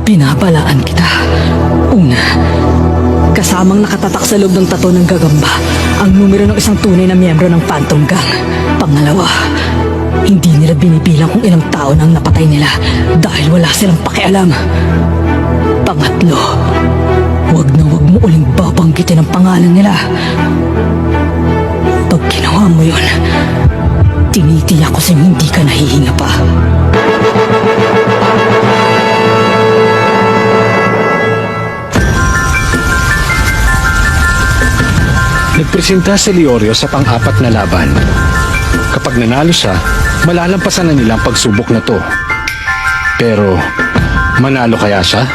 Binabalaan kita. Una, kasamang nakatatak sa loob ng tato ng gagamba ang numero ng isang tunay na miyembro ng Phantom Gang. Pangalawa, hindi nila binibilang kung ilang tao nang napatay nila dahil wala silang pakialam. Pangatlo, wag na wag mo uling babanggitin ang pangalan nila. Pag ginawa mo yun, tinitiyak ko sa hindi ka nahihinga pa. Nagpresenta si Leorio sa pang-apat na laban. Kapag nanalo siya, malalampasan na nila ang pagsubok na to. Pero, manalo kaya siya?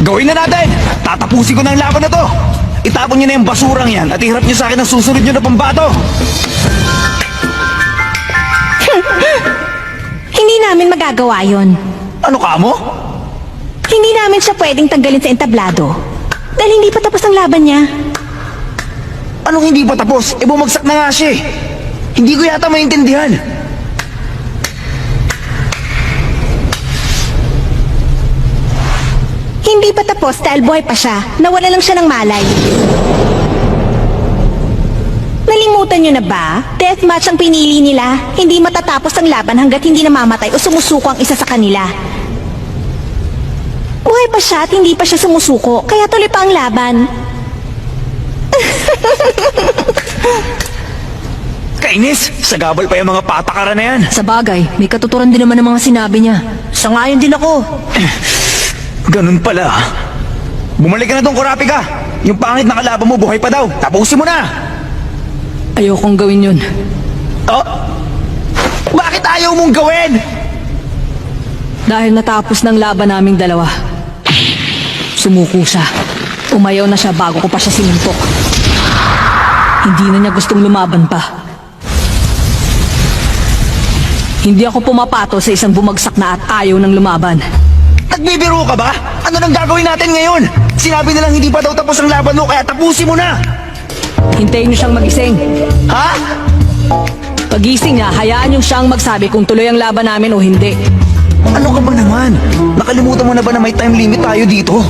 Gawin na natin! Tatapusin ko na ang laban na to! Itapon niyo na yung basurang yan at iharap niyo sa akin ang susunod niyo na pambato! Hindi namin magagawa yon. Ano ka mo? Hindi namin siya pwedeng tanggalin sa entablado. Dahil hindi pa tapos ang laban niya. Anong hindi pa tapos? E bumagsak na nga siya eh. Hindi ko yata maintindihan. Hindi pa tapos dahil buhay pa siya. Nawala lang siya ng malay. Nalimutan niyo na ba? Deathmatch ang pinili nila. Hindi matatapos ang laban hanggat hindi namamatay o sumusuko ang isa sa kanila. Buhay pa siya at hindi pa siya sumusuko, kaya tuloy pa ang laban. Kainis! Sagabal pa yung mga patakaran na yan. Sa bagay, may katuturan din naman ng mga sinabi niya. Sangayon din ako. Ganun pala. Bumalik ka na tong Kurapika. Yung pangit na kalaban mo, buhay pa daw. Tapusin mo na! Ayokong gawin yun. Oh? Bakit ayaw mong gawin? Dahil natapos ng laban naming dalawa. Sumuko siya. Umayaw na siya bago ko pa siya sinimpok. Hindi na niya gustong lumaban pa. Hindi ako pumapato sa isang bumagsak na at ayaw ng lumaban. Nagbibiro ka ba? Ano nang gagawin natin ngayon? Sinabi nilang hindi pa daw tapos ang laban mo, kaya tapusin mo na! Hintayin niyo siyang magising. Ha? Pagising niya, hayaan niyo siyang magsabi kung tuloy ang laban namin o hindi. Ano ka ba naman? Nakalimutan mo na ba na may time limit tayo dito?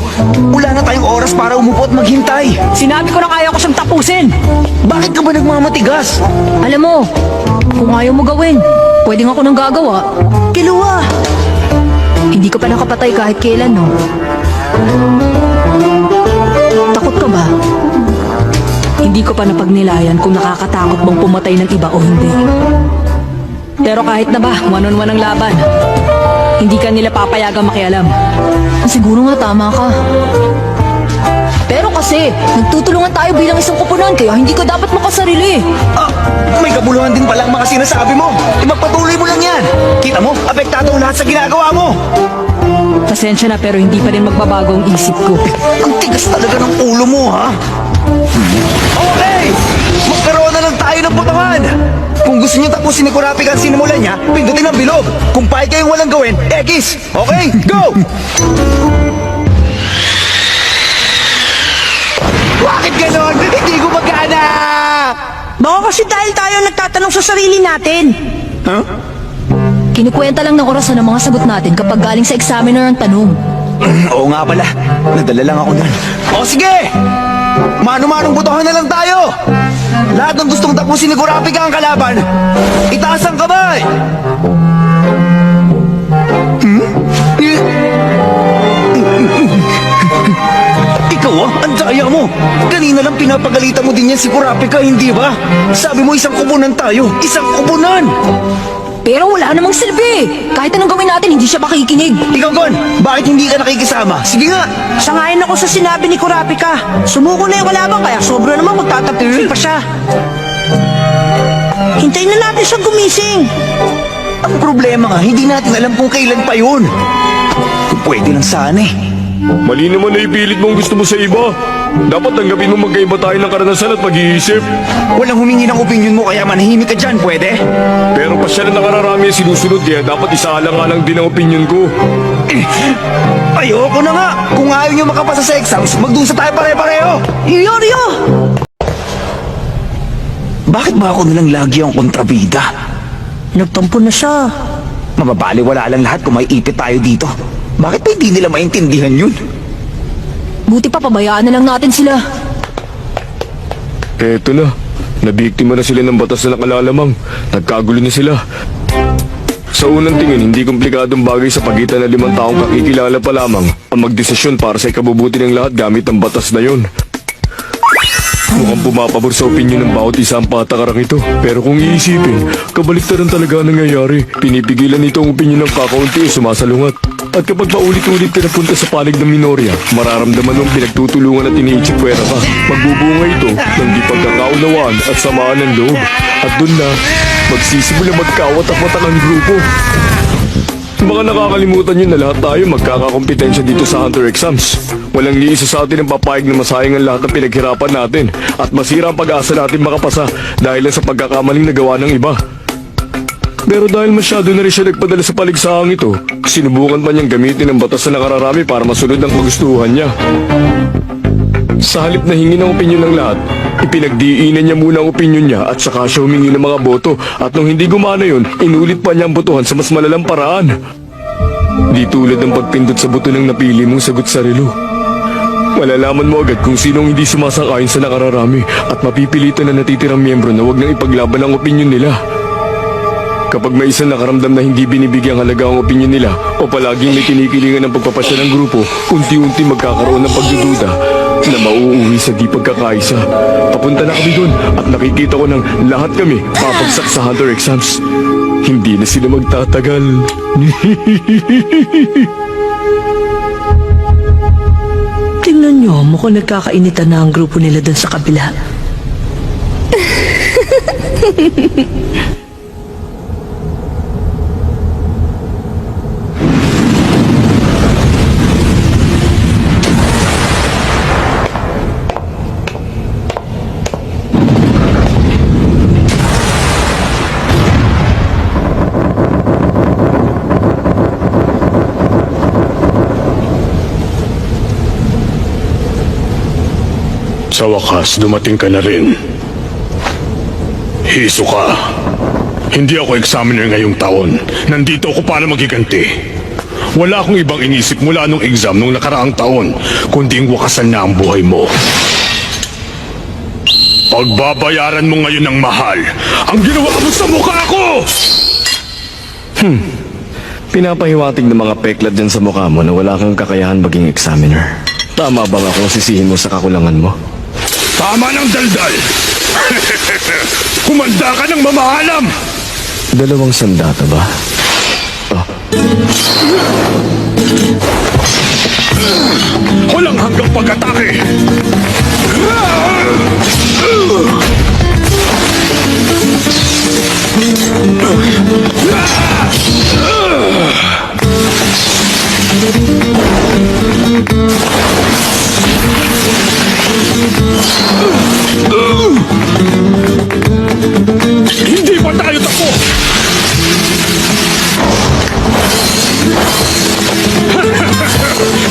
Wala na tayong oras para umupo at maghintay. Sinabi ko na kaya ko siyang tapusin. Bakit ka ba nagmamatigas? Alam mo, kung ayaw mo gawin, pwedeng ako nang gagawa. Kiluwa! Hindi ka pa nakapatay kahit kailan, no? Takot ka ba? Hindi ko pa napagnilayan kung nakakatakot bang pumatay ng iba o hindi. Pero kahit na ba, one-on-one ang laban. Hindi ka nila papayagang makialam. Siguro nga tama ka. Pero kasi, nagtutulungan tayo bilang isang koponan, kaya hindi ka dapat makasarili. Ah, may kabuluhan din palang mga sinasabi mo. Magpatuloy mo lang yan. Kita mo, apektado ang lahat sa ginagawa mo. Pasensya na pero hindi pa rin magbabago ang isip ko. Ang tigas talaga ng ulo mo, ha? Okay! Magkaroon na lang tayo ng potongan! Kung gusto niyo tapusin ni Kurapika ang sinimulan niya, pindutin ang bilog. Kung pahit kayong walang gawin, X! Okay, go! Bakit ganon? Hindi ko magana! Baka kasi dahil tayo nagtatanong sa sarili natin. Huh? Kinikwenta lang ng orasan ng mga sagot natin kapag galing sa examiner ang tanong. Oo nga pala. Nadala lang ako nun. O sige! Mano-manong butohan na lang tayo! Lahat ng gustong tapusin ni Kurapika ang kalaban, itaas ang kamay! Ikaw ang daya mo! Kanina lang pinapagalitan mo din yan si Kurapika, hindi ba? Sabi mo isang kubunan tayo, isang kubunan! Pero wala namang silbi. Kahit anong gawin natin, hindi siya makikinig. Ikaw, Gon, bakit hindi ka nakikisama? Sige nga! Sangayon ako sa sinabi ni Kurapika. Sumuko na yung kalaban kaya sobra naman magtatapusin pa siya. Hintayin na natin siyang gumising. Ang problema nga, hindi natin alam kung kailan pa yun. Kung pwede lang sana eh. Mali naman na ipilit mong gusto mo sa iba. Dapat tanggapin mo magkaiba tayo ng karanasan at pag-iisip. Walang humingi ng opinion mo kaya manahimik ka dyan, pwede? Pero pa siya na nakararami ang sinusunod kaya dapat isaalang-alang din ang opinion ko. Ayoko na nga! Kung ayaw nyo makapasa sa exams, magdusa tayo pare-pareho! Yorio! Bakit ba ako nilang lagi ang kontrabida? Nagtampo na siya. Mababaliwala lang lahat kung may ipit tayo dito. Bakit ba hindi nila maintindihan yun? Buti pa pabayaan na lang natin sila. Eto na. Nabiktima na sila ng batas na nakalalamang. Nagkagulo na sila. Sa unang tingin, hindi komplikadong bagay sa pagitan ng 5 taong kakikilala pa lamang ang magdesisyon para sa ikabubuti ng lahat gamit ang batas na yon. Mukhang pumapabor sa opinyon ng bawat isa ang patakarang ito. Pero kung iisipin, kabaliktaran talaga ang nangyayari. Pinipigilan nito ang opinyon ng kakaunti o sumasalungat. At kapag paulit-ulit ka napunta sa panig ng minorya, mararamdaman mong pinagtutulungan at iniitsipwera ka. Magbubunga ito ng di pagkakaunawaan at samaan ng loob. At doon na, magsisimula magkawat-apatak ang grupo. Baka nakakalimutan nyo na lahat tayo magkakakompetensya dito sa Hunter Exams. Walang ni isa sa atin ang papayag na masayang ang lahat ng pinaghirapan natin at masira ang pag-asa natin makapasa dahil lang sa pagkakamaling nagawa ng iba. Pero dahil masyado na rin siya nagpadala sa paligsaang ito, sinubukan pa niyang gamitin ang batas na nakararami para masunod ang kagustuhan niya. Sa halip na hingi ng opinyon ng lahat, ipinagdiinan niya muna ang opinyon niya at saka siya humingi ng mga boto at nung hindi gumana yun, inulit pa niya ang botohan sa mas malalang paraan. Di tulad ng pagpindot sa buto ng napili mong sagot sa relo. Malalaman mo agad kung sinong hindi sumasang-ayon sa nakararami at mapipilitan na natitirang miyembro na huwag nang ipaglaban ang opinyon nila. Kapag may isang nakaramdam na hindi binibigyang halaga ang opinyon nila o palaging may kinikilingan ng pagpapasya ng grupo, unti-unti magkakaroon ng pagdududa na mauuwi sa di pagkakaisa. Papunta na kami doon at nakikita ko ng lahat kami papagsak sa Hunter Exams. Hindi na sila magtatagal. Tingnan nyo, mukhang nagkakainitan na ang grupo nila dun sa kabila. Sa wakas, dumating ka na rin. Hisoka. Hindi ako examiner ngayong taon. Nandito ako para magiganti. Wala akong ibang inisip mula nung exam nung nakaraang taon, kundi wakasan na ang buhay mo. Pagbabayaran mo ngayon ng mahal ang ginawa mo sa mukha ko! Pinapahiwatig ng mga peklad dyan sa mukha mo na wala kang kakayahan maging examiner. Tama ba nga kung sisihin mo sa kakulangan mo? Tama ng daldal! Kumanda ka ng mamahalam! 2 sandata ba? Walang hanggang pag-atake! Hindi pa tayo tapos!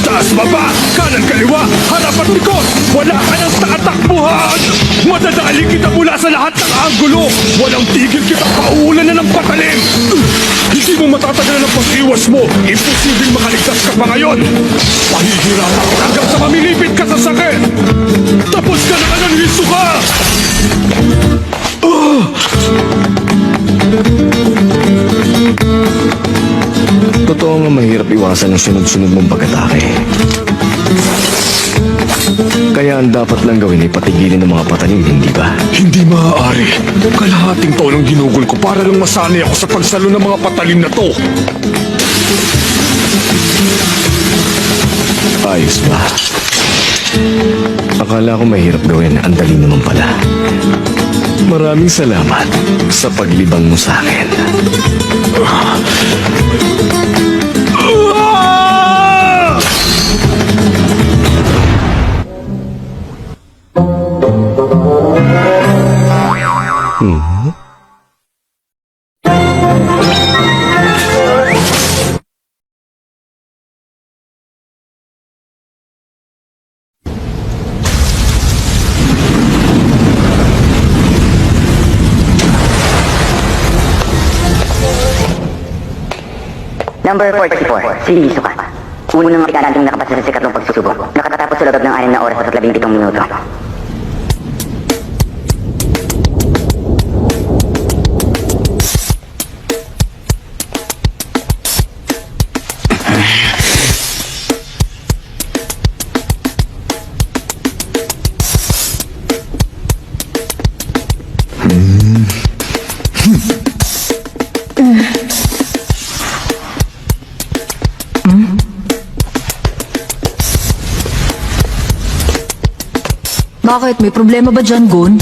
Taas baba, kanan kaliwa, harap at likod. Wala ka nang tatakbuhan. Madadali kita mula sa lahat ng anggulo. Walang tigil kita paulan na ng patalim. Hindi mo matatagalan ang pag-iwas mo. Imposibleng makaligtas ka pa ngayon. Pahihirapan kita hanggang sa mamilipit ka sa sakit. Tapos ka na ng Hisoka! Totoo nga mahirap iwasan ang sunod-sunod mong pag-atake. Kaya ang dapat lang gawin ay patigilin ng mga patalim, hindi ba? Hindi maaari. Kalahating taon ang ginugol ko para lang masanay ako sa pagsalo ng mga patalim na to. Ayos ba? Akala ko mahirap gawin, ang dali naman pala. Maraming salamat sa paglibang mo sa akin. Number 44, si Isuka. Unang aplikanteng nakapasa sa sikatlong pagsubok. Nakatatapos sa loob ng 6 na oras at 17 minuto. Bakit? May problema ba dyan, Gon?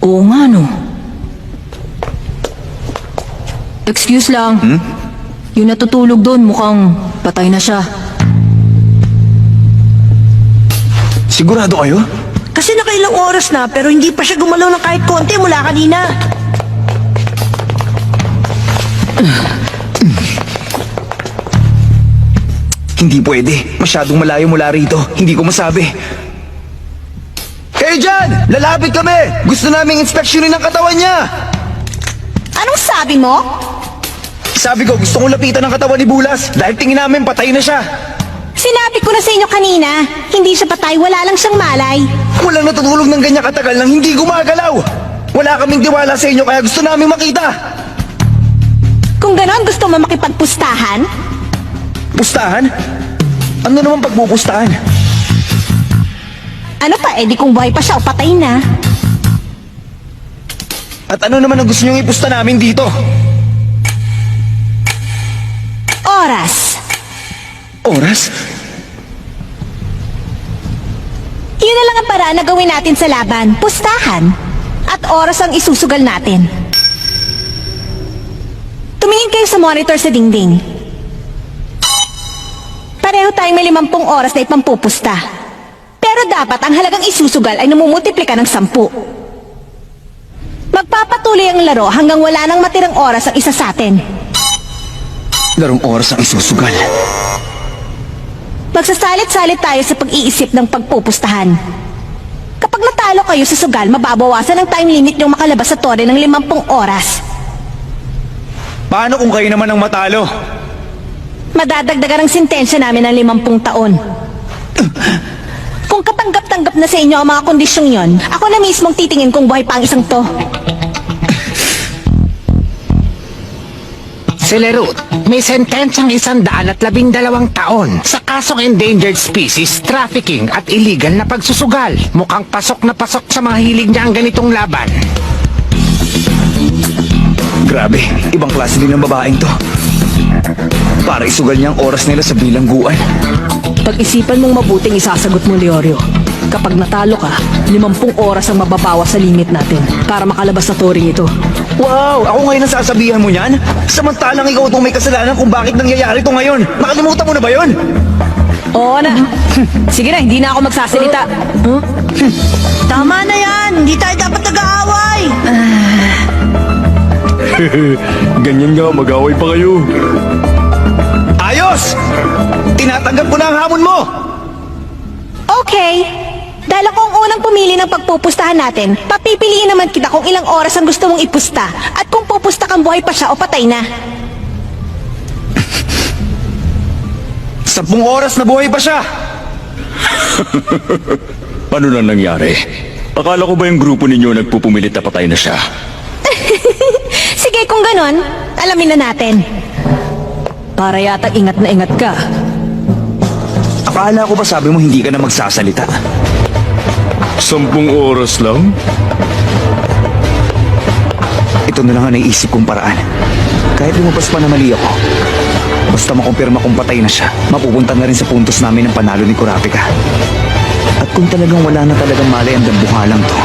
Oo nga, no. Excuse lang. Yung natutulog doon, mukhang patay na siya. Sigurado kayo? Kasi nakailang oras na pero hindi pa siya gumalaw ng kahit konti mula kanina. Hindi pwede. Masyadong malayo mula rito. Hindi ko masabi. Kayo dyan! Lalapit kami! Gusto naming inspeksyonin ang katawan niya! Anong sabi mo? Sabi ko, gusto kong lapitan ang katawan ni Bulas dahil tingin namin patay na siya. Sinabi ko na sa inyo kanina, hindi siya patay, wala lang siyang malay. Walang natutulog ng ganyan katagal nang hindi gumagalaw. Wala kaming tiwala sa inyo kaya gusto namin makita. Kung ganon, gusto mo makipagpustahan? Pustahan? Ano naman pagpupustahan? Ano pa, edi kung buhay pa siya o patay na? At ano naman ang gusto niyong ipusta namin dito? Oras. Oras? Yun na lang ang paraan na gawin natin sa laban, pustahan. At oras ang isusugal natin. Tumingin kayo sa monitor sa dingding. Pareho tayong may 50 oras na ipampupusta. Pero dapat ang halagang isusugal ay namumultiplika ng 10. Magpapatuloy ang laro hanggang wala nang matirang oras ang isa sa atin. Larong oras ang isusugal. Magsasalit-salit tayo sa pag-iisip ng pagpupustahan. Kapag natalo kayo sa sugal, mababawasan ang time limit yung makalabas sa tore ng 50 oras. Paano kung kayo naman ang matalo? Madadagdagan ang sintensya namin ng 50 taon. Kung katanggap-tanggap na sa inyo ang mga kondisyong yon, ako na mismong titingin kung buhay pa ang isang to. Celerut, may sentensyang 112 taon sa kasong endangered species, trafficking at illegal na pagsusugal. Mukhang pasok na pasok sa mga hilig niya ang ganitong laban. Grabe, ibang klase din ng babaeng to. Para isugal niya ang oras nila sa bilangguan. Pag-isipan mong mabuting isasagot mo, Leorio. Kapag natalo ka, 50 oras ang mababawas sa limit natin para makalabas sa touring ito. Wow! Ako ngayon ang sasabihan mo niyan? Samantalang ikaw itong may kasalanan kung bakit nangyayari ito ngayon. Nakalimutan mo na ba yun? Oo na. Sige na, hindi na ako magsasalita. Tama na yan! Hindi tayo dapat nag-aaway! Ganyan nga, mag-away pa kayo. Ayos! Tinatanggap ko na ang hamon mo! Okay. Dahil ako ang unang pumili ng pagpupustahan natin, papipiliin naman kita kung ilang oras ang gusto mong ipusta at kung pupusta kang buhay pa siya o patay na. 10 oras na buhay pa siya! Ano na nangyari? Akala ko ba yung grupo ninyo nagpupumilit na patay na siya? Sige, kung ganon, alamin na natin. Para yata ingat na ingat ka. Akala ko ba sabi mo hindi ka na magsasalita? 10 oras lang? Ito na lang ang naisip kong paraan. Kahit lumabas pa na mali ako, basta makumpirma kung patay na siya, mapupunta na rin sa puntos namin ang panalo ni Kurapika. At kung talagang wala na talagang malay ang dambuhalang to,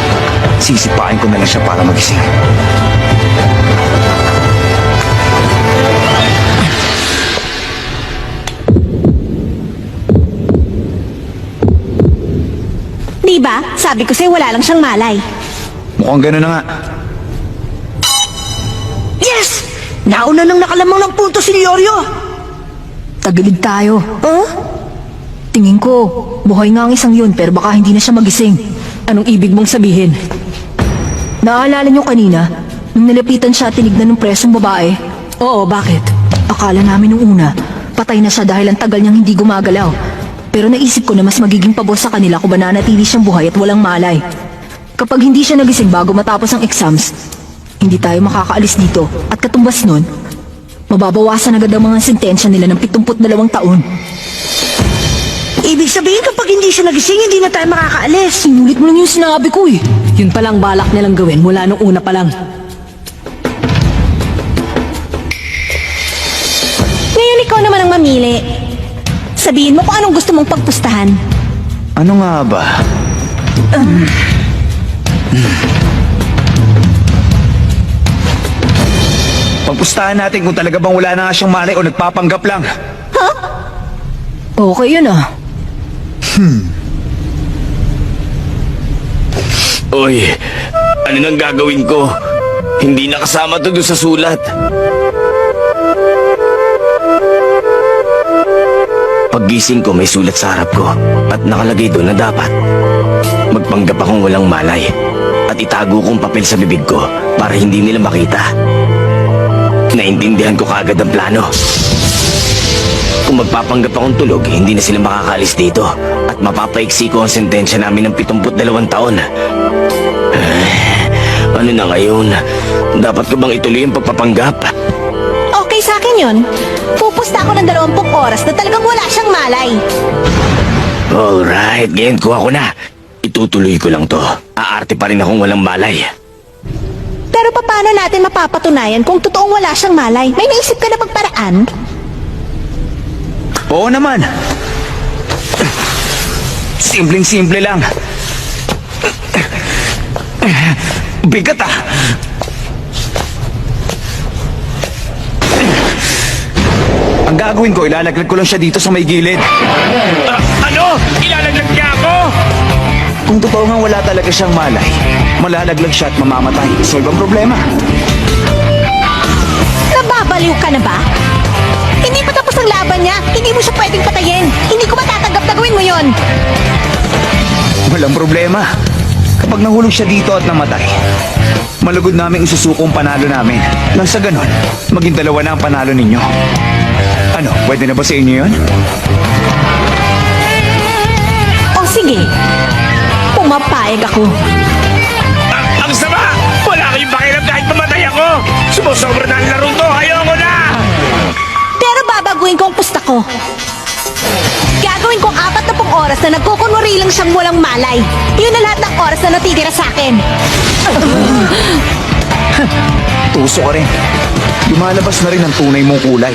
sisipain ko na lang siya para magising. Diba? Sabi ko sa'yo wala lang siyang malay. Mukhang gano'n na nga. Yes! Nauna nang nakalamang ng punto si Leorio! Tagilid tayo. Huh? Tingin ko, buhay nga ang isang yun pero baka hindi na siya magising. Anong ibig mong sabihin? Naaalala nyo kanina, nung nilapitan siya at tinignan ng presong babae, Oo, bakit? akala namin nung una, patay na siya dahil ang tagal niyang hindi gumagalaw. Pero naisip ko na mas magiging pabor sa kanila kung mananatili siyang buhay at walang malay. Kapag hindi siya nagising bago matapos ang exams, hindi tayo makakaalis dito. At katumbas nun, mababawasan agad ang mga sentensya nila ng 72 taon. Ibig sabihin kapag hindi siya nagising, hindi na tayo makakaalis. Sinulit mo lang yung sinabi ko eh. Yun palang balak nilang gawin mula nung una pa lang. Ngayon ikaw naman ang mamili. Sabihin mo kung anong gusto mong pagpustahan. Ano nga ba? Pagpustahan natin kung talaga bang wala na nga siyang malay o nagpapanggap lang. Okay yun ah. Oy, ano nang gagawin ko? Hindi nakasama to doon sa sulat. Paggising ko may sulat sa harap ko at nakalagay doon na dapat magpanggap akong walang malay at itago kong papel sa bibig ko para hindi nila makita. Naintindihan ko kaagad ang plano. Kung magpapanggap akong tulog, hindi na sila makakaalis dito at mapapaiksi ko ang sentensya namin ng 72 taon. Ano na ngayon? Dapat ko bang ituloy ang pagpapanggap? Okay sa akin yun. Pupusta ako ng 20 oras na talagang wala siyang malay. Alright, ngayon kuha ko na. Itutuloy ko lang to. Aarte pa rin akong walang malay. Pero paano natin mapapatunayan kung totoong wala siyang malay? May naisip ka na bang paraan? Oo naman. Simpleng-simple lang. Bigat ah. Ang gagawin ko, ilalaglag ko lang siya dito sa may gilid. Ano? Ilalaglag niya ako? Kung totoo nga wala talaga siyang malay, malalaglag siya at mamamatay. Solve ang problema. Nababaliw ka na ba? Hindi pa tapos ang laban niya. Hindi mo siya pwedeng patayin. Hindi ko matatanggap na gawin mo yon. Walang problema. Kapag nahulog siya dito at namatay, malugod namin isusukong panalo namin. Nang sa ganon, maging dalawa na ang panalo ninyo. Ano, pwede na ba sa inyo yun? O sige, pumapayag ako. Ang sama! Wala kayong pakialam kahit mamatay ako! Sumusobra na ang larong to! Ayoko na! Pero babaguhin ko ang pusta ko. Gagawin kong 40 oras na nagkukunwari lang siyang walang malay. Yun na lahat ng oras na natitira sa akin. Tuso ka rin. Lumalabas na rin ang tunay mong kulay.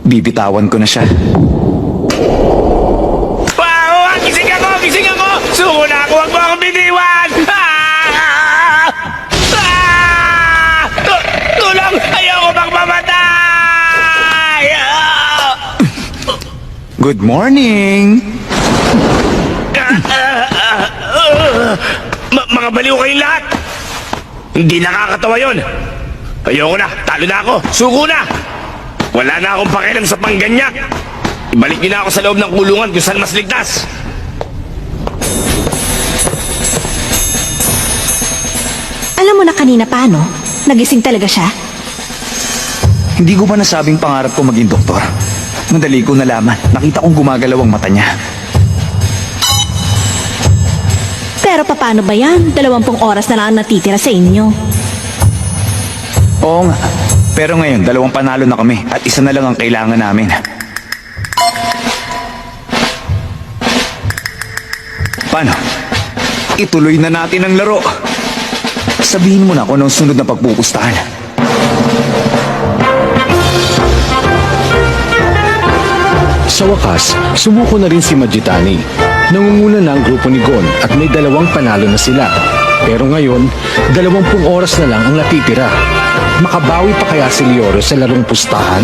Bibitawan ko na siya. Wow! Gising ako! Gising ako! Suko na ako! Huwag mo akong biniwan! Tulong! Ayoko bang mamatay! Good morning! Mga baliw kayong lahat! Hindi nakakatawa yon. Ayoko na! Talo na ako! Suko na! Wala na akong pakialam sa pangganyak! Ibalik niyo na ako sa loob ng kulungan kung saan mas ligtas! Alam mo na kanina paano? Nagising talaga siya? Hindi ko ba nasabing pangarap ko maging doktor? Madali ko nalaman. Nakita kong gumagalaw ang mata niya. Pero paano ba yan? 20 oras na lang ang natitira sa inyo. Oo nga. Pero ngayon, 2 panalo na kami at 1 na lang ang kailangan namin. Paano? Ituloy na natin ang laro. Sabihin mo na kung anong sunod na pagpupustahan. Sa wakas, sumuko na rin si Majitani. Nangunguna na ang grupo ni Gon at may 2 panalo na sila. Pero ngayon, 20 oras na lang ang natitira. Makabawi pa kaya si Leorio sa larong pustahan?